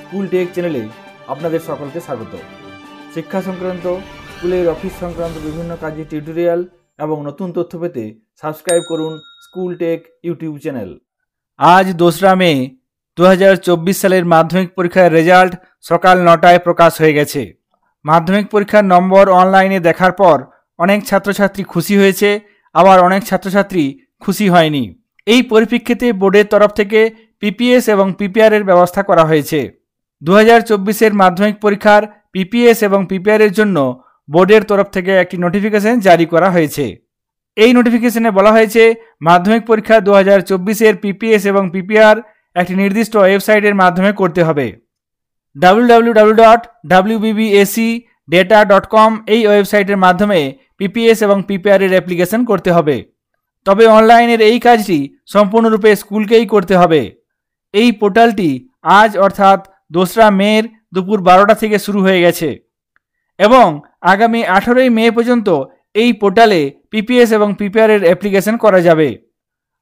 School take চ্যানেলে আপনাদের সকলকে স্বাগত। শিক্ষা সংক্রান্ত, স্কুলের অফিস সংক্রান্ত বিভিন্ন কাজের টিউটোরিয়াল এবং নতুন তথ্য পেতে সাবস্ক্রাইব করুন স্কুল টেক ইউটিউব চ্যানেল। আজ 2রা মে 2024 সালের মাধ্যমিক পরীক্ষার রেজাল্ট সকাল 9টায় প্রকাশ হয়ে গেছে। মাধ্যমিক পরীক্ষার নম্বর অনলাইনে দেখার পর অনেক ছাত্রছাত্রী খুশি হয়েছে, আবার অনেক ছাত্রছাত্রী খুশি হয়নি। এই পরিপ্রেক্ষিতে বোর্ডের তরফ থেকে পিপিএস এবং পিপিআর এর ব্যবস্থা করা হয়েছে। 2024-এর মাধ্যমিক পরীক্ষার পিপিএস এবং পিপিআর এর জন্য বোর্ডের তরফ থেকে একটি নোটিফিকেশন জারি করা হয়েছে। এই নোটিফিকেশনে বলা হয়েছে মাধ্যমিক পরীক্ষা 2024-এর পিপিএস এবং পিপিআর একটি নির্দিষ্ট ওয়েবসাইটের মাধ্যমে করতে হবে। www.wbbacdata.com এই ওয়েবসাইটের মাধ্যমে পিপিএস এবং পিপিআর এর অ্যাপ্লিকেশন করতে হবে। তবে অনলাইনের এই কাজটি সম্পূর্ণরূপে স্কুলকেই করতে হবে। এই পোর্টালটি আজ অর্থাৎ 2রা মের দুপুর 12টা থেকে শুরু হয়ে গেছে এবং আগামী 18ই মে পর্যন্ত এই পোর্টালে পিপিএস এবং পিপিআর এর অ্যাপ্লিকেশন করা যাবে।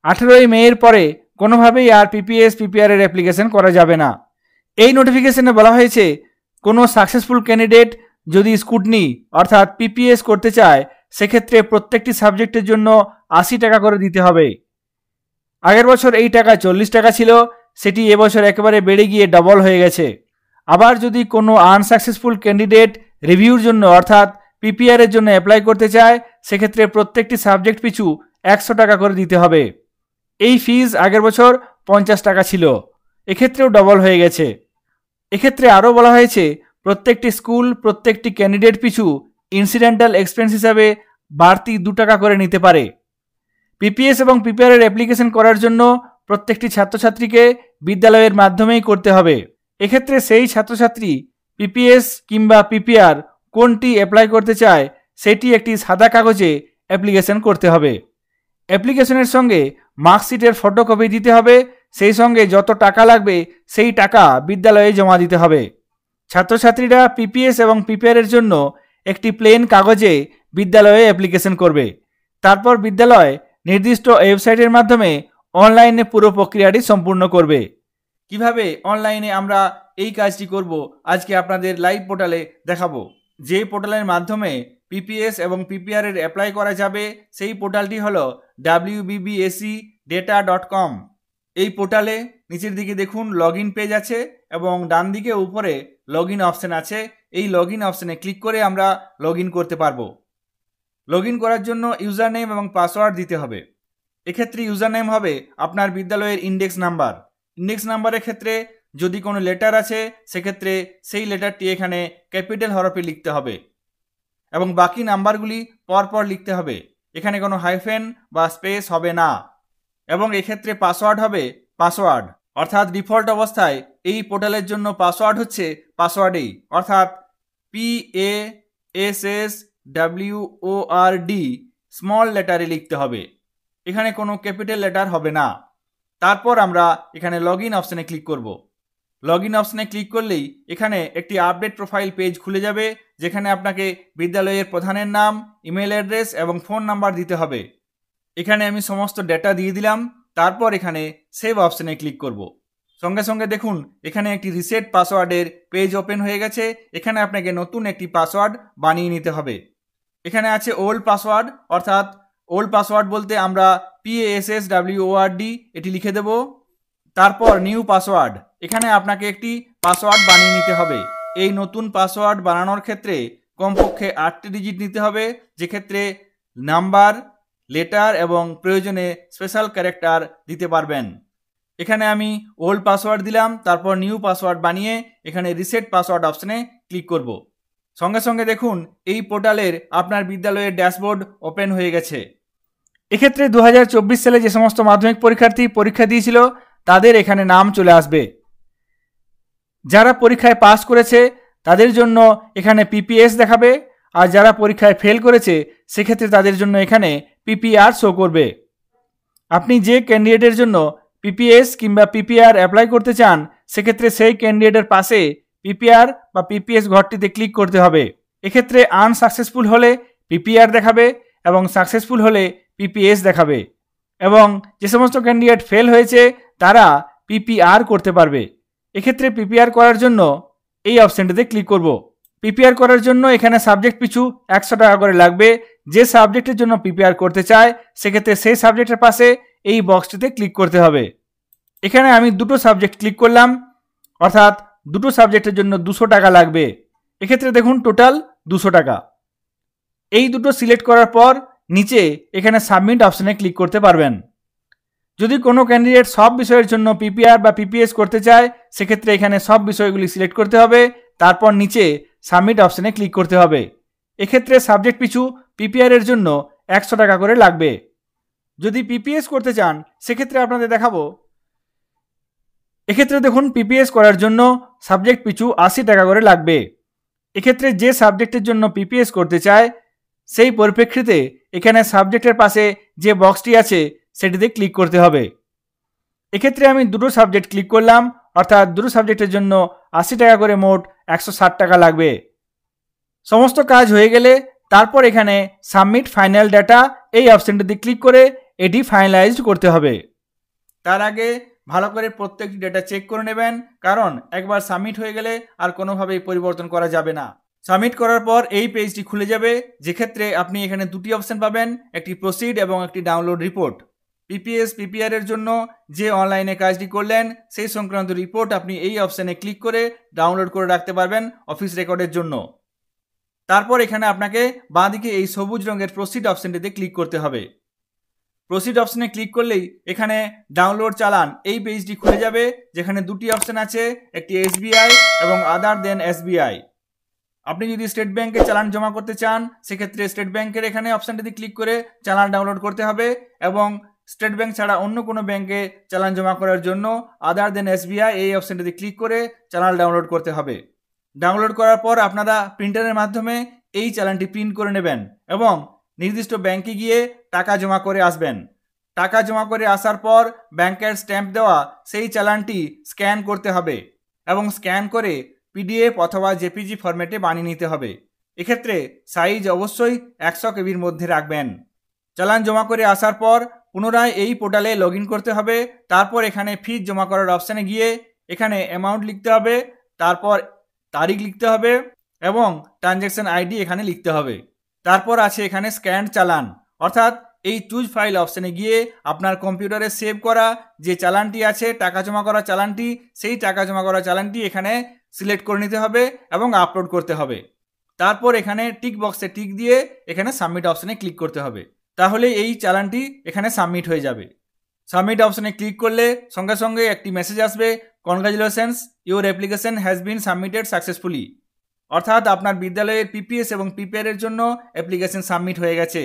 18ই মে এর পরে কোনোভাবেই আর পিপিএস পিপিআর এর অ্যাপ্লিকেশন করা যাবে না। এই নোটিফিকেশনে বলা হয়েছে কোনো সাকসেসফুল ক্যান্ডিডেট যদি স্কুটনি অর্থাৎ পিপিএস করতে চায় সেক্ষেত্রে প্রত্যেকটি সাবজেক্টের জন্য 80 টাকা করে দিতে হবে। আগের বছর এই টাকা 40 টাকা ছিল, সেটি এবছর একেবারে বেড়ে গিয়ে ডবল হয়ে গেছে। আবার যদি কোনো আনসাকসেসফুল ক্যান্ডিডেট রিভিউর জন্য অর্থাৎ পিপিআর এর জন্য অ্যাপ্লাই করতে চায় সেক্ষেত্রে প্রত্যেকটি সাবজেক্ট পিছু 100 টাকা করে দিতে হবে। এই ফিজ আগের বছর 50 টাকা ছিল, এক্ষেত্রেও ডবল হয়ে গেছে। এক্ষেত্রে আরও বলা হয়েছে প্রত্যেকটি স্কুল প্রত্যেকটি ক্যান্ডিডেট পিছু ইনসিডেন্টাল এক্সপেন্স হিসাবে বাড়তি 2 টাকা করে নিতে পারে। পিপিএস এবং পিপিআর এর অ্যাপ্লিকেশন করার জন্য প্রত্যেকটি ছাত্রছাত্রীকে বিদ্যালয়ের মাধ্যমেই করতে হবে। এক্ষেত্রে সেই ছাত্রছাত্রী পিপিএস কিংবা পিপিআর কোনটি অ্যাপ্লাই করতে চায় সেটি একটি সাদা কাগজে অ্যাপ্লিকেশন করতে হবে। অ্যাপ্লিকেশনের সঙ্গে মার্কশিটের ফটোকপি দিতে হবে, সেই সঙ্গে যত টাকা লাগবে সেই টাকা বিদ্যালয়ে জমা দিতে হবে। ছাত্রছাত্রীরা পিপিএস এবং পিপিআর এর জন্য একটি প্লেন কাগজে বিদ্যালয়ে অ্যাপ্লিকেশন করবে। তারপর বিদ্যালয় নির্দিষ্ট ওয়েবসাইটের মাধ্যমে অনলাইনে পুরো প্রক্রিয়াটি সম্পূর্ণ করবে। কিভাবে অনলাইনে আমরা এই কাজটি করব আজকে আপনাদের লাইভ পোর্টালে দেখাবো। যে পোর্টালের মাধ্যমে পিপিএস এবং পিপিআর এর অ্যাপ্লাই করা যাবে সেই পোর্টালটি হলো wbbacdata.com। এই পোর্টালে নিচের দিকে দেখুন লগইন পেজ আছে এবং ডান দিকে উপরে লগইন অপশন আছে। এই লগইন অপশনে ক্লিক করে আমরা লগইন করতে পারবো। লগইন করার জন্য ইউজার নেম এবং পাসওয়ার্ড দিতে হবে। এক্ষেত্রে ইউজার নেম হবে আপনার বিদ্যালয়ের ইন্ডেক্স নাম্বার। ইন্ডেক্স নাম্বারের ক্ষেত্রে যদি কোনো লেটার আছে সেক্ষেত্রে সেই লেটারটি এখানে ক্যাপিটাল হরফে লিখতে হবে এবং বাকি নাম্বারগুলি পরপর লিখতে হবে। এখানে কোনো হাইফেন বা স্পেস হবে না এবং এক্ষেত্রে পাসওয়ার্ড হবে পাসওয়ার্ড অর্থাৎ ডিফল্ট অবস্থায় এই পোর্টালের জন্য পাসওয়ার্ড হচ্ছে পাসওয়ার্ডেই অর্থাৎ PASSWORD স্মল লেটারে লিখতে হবে, এখানে কোনো ক্যাপিটাল লেটার হবে না। তারপর আমরা এখানে লগইন অপশনে ক্লিক করব। লগইন অপশনে ক্লিক করলেই এখানে একটি আপডেট প্রোফাইল পেজ খুলে যাবে যেখানে আপনাকে বিদ্যালয়ের প্রধানের নাম, ইমেল অ্যাড্রেস এবং ফোন নাম্বার দিতে হবে। এখানে আমি সমস্ত ডেটা দিয়ে দিলাম। তারপর এখানে সেভ অপশনে ক্লিক করব। সঙ্গে সঙ্গে দেখুন এখানে একটি রিসেট পাসওয়ার্ডের পেজ ওপেন হয়ে গেছে। এখানে আপনাকে নতুন একটি পাসওয়ার্ড বানিয়ে নিতে হবে। এখানে আছে ওল্ড পাসওয়ার্ড অর্থাৎ ওল্ড পাসওয়ার্ড বলতে আমরা PASSWORD এটি লিখে দেব। তারপর নিউ পাসওয়ার্ড, এখানে আপনাকে একটি পাসওয়ার্ড বানিয়ে নিতে হবে। এই নতুন পাসওয়ার্ড বানানোর ক্ষেত্রে কমপক্ষে 8টি ডিজিট নিতে হবে, যেক্ষেত্রে নাম্বার, লেটার এবং প্রয়োজনে স্পেশাল ক্যারেক্টার দিতে পারবেন। এখানে আমি ওল্ড পাসওয়ার্ড দিলাম, তারপর নিউ পাসওয়ার্ড বানিয়ে এখানে রিসেট পাসওয়ার্ড অপশনে ক্লিক করব। সঙ্গে সঙ্গে দেখুন এই পোর্টালের আপনার বিদ্যালয়ের ড্যাশবোর্ড ওপেন হয়ে গেছে। এক্ষেত্রে 2024 সালে যে সমস্ত মাধ্যমিক পরীক্ষার্থী পরীক্ষা দিয়েছিল তাদের এখানে নাম চলে আসবে। যারা পরীক্ষায় পাস করেছে তাদের জন্য এখানে পিপিএস দেখাবে, আর যারা পরীক্ষায় ফেল করেছে সেক্ষেত্রে তাদের জন্য এখানে পিপিআর শো করবে। আপনি যে ক্যান্ডিডেটের জন্য পিপিএস কিংবা পিপিআর অ্যাপ্লাই করতে চান সেক্ষেত্রে সেই ক্যান্ডিডেটের পাশে পিপিআর বা পিপিএস ঘরটিতে ক্লিক করতে হবে। এক্ষেত্রে আনসাকসেসফুল হলে পিপিআর দেখাবে এবং সাকসেসফুল হলে পিপিএস দেখাবে এবং যে সমস্ত ক্যান্ডিডেট ফেল হয়েছে তারা পিপিআর করতে পারবে। এক্ষেত্রে পিপিআর করার জন্য এই অপশানটিতে ক্লিক করব। পিপিআর করার জন্য এখানে সাবজেক্ট পিছু 100 টাকা করে লাগবে। যে সাবজেক্টের জন্য পিপিআর করতে চায় সেক্ষেত্রে সেই সাবজেক্টের পাশে এই বক্সটিতে ক্লিক করতে হবে। এখানে আমি দুটো সাবজেক্ট ক্লিক করলাম, অর্থাৎ দুটো সাবজেক্টের জন্য 200 টাকা লাগবে। এক্ষেত্রে দেখুন টোটাল 200 টাকা। এই দুটো সিলেক্ট করার পর নিচে এখানে সাবমিট অপশানে ক্লিক করতে পারবেন। যদি কোনো ক্যান্ডিডেট সব বিষয়ের জন্য পিপিআর বা পিপিএস করতে চায় সেক্ষেত্রে এখানে সব বিষয়গুলি সিলেক্ট করতে হবে, তারপর নিচে সাবমিট অপশানে ক্লিক করতে হবে। এক্ষেত্রে সাবজেক্ট পিছু পিপিআর এর জন্য 100 টাকা করে লাগবে। যদি পিপিএস করতে চান সেক্ষেত্রে আপনাদের দেখাবো। এক্ষেত্রে দেখুন পিপিএস করার জন্য সাবজেক্ট পিছু 80 টাকা করে লাগবে। এক্ষেত্রে যে সাবজেক্টের জন্য পিপিএস করতে চায় সেই পরিপ্রেক্ষিতে এখানে সাবজেক্টের পাশে যে বক্সটি আছে সেটিতে ক্লিক করতে হবে। এক্ষেত্রে আমি দুটো সাবজেক্ট ক্লিক করলাম, অর্থাৎ দুটো সাবজেক্টের জন্য 80 টাকা করে মোট 160 টাকা লাগবে। সমস্ত কাজ হয়ে গেলে তারপর এখানে সাবমিট ফাইনাল ডাটা এই অপশানটিতে ক্লিক করে এটি ফাইনালাইজড করতে হবে। তার আগে ভালো করে প্রত্যেকটি ডেটা চেক করে নেবেন, কারণ একবার সাবমিট হয়ে গেলে আর কোনোভাবেই পরিবর্তন করা যাবে না। সাবমিট করার পর এই পেজটি খুলে যাবে, যেক্ষেত্রে আপনি এখানে দুটি অপশান পাবেন, একটি প্রসিড এবং একটি ডাউনলোড রিপোর্ট। পিপিএস পিপিআর এর জন্য যে অনলাইনে কাজটি করলেন সেই সংক্রান্ত রিপোর্ট আপনি এই অপশানে ক্লিক করে ডাউনলোড করে রাখতে পারবেন অফিস রেকর্ডের জন্য। তারপর এখানে আপনাকে বাঁদিকে এই সবুজ রঙের প্রসিড অপশানটিতে ক্লিক করতে হবে। প্রসিড অপশানে ক্লিক করলেই এখানে ডাউনলোড চালান এই পেজটি খুলে যাবে, যেখানে দুটি অপশান আছে, একটি এসবিআই এবং আদার দেন এসবিআই। আপনি যদি স্টেট ব্যাংকের চালান জমা করতে চান সেক্ষেত্রে স্টেট ব্যাংকের এখানে অপশানটিতে ক্লিক করে চালান ডাউনলোড করতে হবে, এবং স্টেট ব্যাংক ছাড়া অন্য কোনো ব্যাংকে চালান জমা করার জন্য আদার দেন এসবিআই এই অপশানটিতে ক্লিক করে চালান ডাউনলোড করতে হবে। ডাউনলোড করার পর আপনারা প্রিন্টারের মাধ্যমে এই চালানটি প্রিন্ট করে নেবেন এবং নির্দিষ্ট ব্যাংকে গিয়ে টাকা জমা করে আসবেন। টাকা জমা করে আসার পর ব্যাংকের স্ট্যাম্প দেওয়া সেই চালানটি স্ক্যান করতে হবে এবং স্ক্যান করে পিডিএফ অথবা জেপিজি ফরম্যাটে বানিয়ে নিতে হবে। এক্ষেত্রে সাইজ অবশ্যই 100 কেবির মধ্যে রাখবেন। চালান জমা করে আসার পর পুনরায় এই পোর্টালে লগ ইন করতে হবে। তারপর এখানে ফিজ জমা করার অপশানে গিয়ে এখানে অ্যামাউন্ট লিখতে হবে, তারপর তারিখ লিখতে হবে এবং ট্রানজ্যাকশন আইডি এখানে লিখতে হবে। তারপর আছে এখানে স্ক্যান চালান, অর্থাৎ এই চুজ ফাইল অপশানে গিয়ে আপনার কম্পিউটারে সেভ করা যে চালানটি আছে, টাকা জমা করা চালানটি, সেই টাকা জমা করা চালানটি এখানে সিলেক্ট করে নিতে হবে এবং আপলোড করতে হবে। তারপর এখানে টিক বক্সে টিক দিয়ে এখানে সাবমিট অপশানে ক্লিক করতে হবে। তাহলে এই চালানটি এখানে সাবমিট হয়ে যাবে। সাবমিট অপশানে ক্লিক করলে সঙ্গে সঙ্গে একটি মেসেজ আসবে, congratulations, your application has been submitted successfully. অর্থাৎ আপনার বিদ্যালয়ের পিপিএস এবং পিপিআর এর জন্য অ্যাপ্লিকেশন সাবমিট হয়ে গেছে।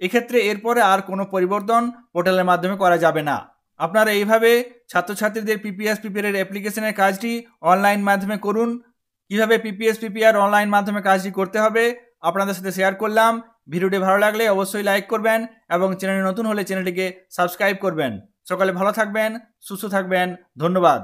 এক্ষেত্রে এরপরে আর কোনো পরিবর্তন পোর্টালের মাধ্যমে করা যাবে না। আপনারা এইভাবে ছাত্রছাত্রীদের পিপিএস পিপিআর এর অ্যাপ্লিকেশনের কাজটি অনলাইন মাধ্যমে করুন। কীভাবে পিপিএস পিপিআর অনলাইন মাধ্যমে কাজটি করতে হবে আপনাদের সাথে শেয়ার করলাম। ভিডিওটি ভালো লাগলে অবশ্যই লাইক করবেন এবং চ্যানেলে নতুন হলে চ্যানেলটিকে সাবস্ক্রাইব করবেন। সকালে ভালো থাকবেন, সুস্থ থাকবেন। ধন্যবাদ।